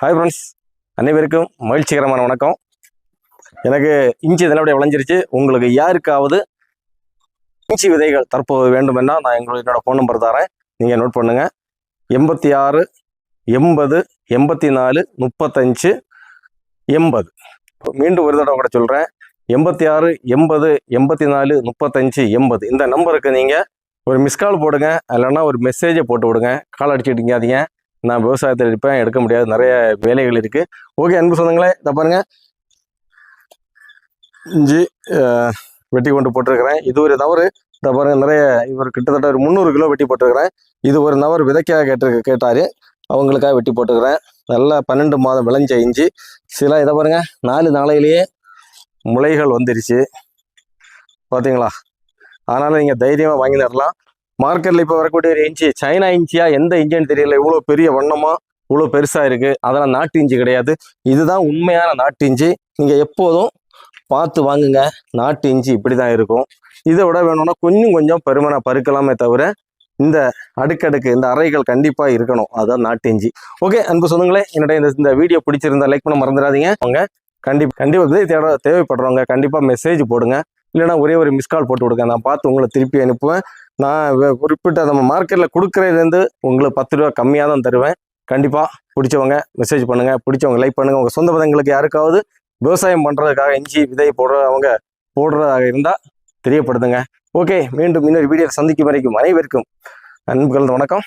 Hi friends, அனைவருக்கும் மகிழ்ச்சிகரமான வணக்கம். எனக்கு இஞ்சி நல்லபடியாக விளைஞ்சிருச்சு. உங்களுக்கு யாருக்காவது இஞ்சி விதைகள் தற்போது வேண்டுமென்னா நான் என்னோட ஃபோன் நம்பர் தரேன், நீங்கள் நோட் பண்ணுங்கள். 86 80 84 35 80. மீண்டும் ஒரு தடவை கூட சொல்கிறேன், 86 80 84 35 80. இந்த நம்பருக்கு நீங்கள் ஒரு மிஸ்கால் போடுங்க, இல்லைன்னா ஒரு மெசேஜை போட்டு விடுங்க. கால் அடிச்சுட்டு இருக்காதீங்க, நான் விவசாயத்தில் இருப்பேன், எடுக்க முடியாது, நிறைய வேலைகள் இருக்குது. ஓகே அன்பு சொந்தங்களே, இதை பாருங்கள், இஞ்சி வெட்டி கொண்டு போட்டிருக்கிறேன். இது ஒரு நவர், இதை பாருங்கள், நிறைய இவர் கிட்டத்தட்ட ஒரு 300 கிலோ வெட்டி போட்டிருக்கிறேன். இது ஒரு நவர் விதைக்காக கேட்டார், அவங்களுக்காக வெட்டி போட்டுக்கிறேன். நல்லா 12 மாதம் விளைஞ்ச இஞ்சி. சில இதை பாருங்கள், 4 நாளையிலேயே முளைகள் வந்துருச்சு பார்த்தீங்களா. அதனால் நீங்கள் தைரியமாக வாங்கி தரலாம். மார்க்கெட்டில் இப்போ வரக்கூடிய ஒரு இஞ்சி சைனா இஞ்சியா எந்த இஞ்சின்னு தெரியல, இவ்வளோ பெரிய வண்ணமாக இவ்வளோ பெருசாக இருக்குது. அதெல்லாம் நாட்டு இஞ்சி கிடையாது, இதுதான் உண்மையான நாட்டு இஞ்சி. நீங்கள் எப்போதும் பார்த்து வாங்குங்க, நாட்டு இஞ்சி இப்படி தான் இருக்கும். இதை விட வேணும்னா கொஞ்சம் கொஞ்சம் பெருமனை பருக்கலாமே தவிர இந்த அடுக்கடுக்கு இந்த அறைகள் கண்டிப்பாக இருக்கணும், அதுதான் நாட்டு இஞ்சி. ஓகே அன்பு சொந்தங்களே, என்னுடைய இந்த வீடியோ பிடிச்சிருந்தா லைக் பண்ண மறந்துடாதீங்க. அவங்க கண்டிப்பாக விதை தேவைப்படுறவங்க கண்டிப்பாக மெசேஜ் போடுங்க, இல்லைனா ஒரே ஒரு மிஸ்கால் போட்டு விடுங்க. நான் பார்த்து உங்களை திருப்பி அனுப்புவேன். நான் குறிப்பிட்ட நம்ம மார்க்கெட்டில் கொடுக்குறதுலேருந்து உங்களுக்கு 10 ரூபா கம்மியாக தான் தருவேன். கண்டிப்பாக பிடிச்சவங்க மெசேஜ் பண்ணுங்கள், பிடிச்சவங்க லைக் பண்ணுங்கள். உங்கள் சொந்த பதங்களுக்கு யாருக்காவது விவசாயம் பண்ணுறதுக்காக இஞ்சி விதை போடுறதாக இருந்தால் தெரியப்படுத்துங்க. ஓகே, மீண்டும் இன்னொரு வீடியோவில் சந்திக்கும் வரைக்கும் அனைவருக்கும் அன்புகள் வணக்கம்.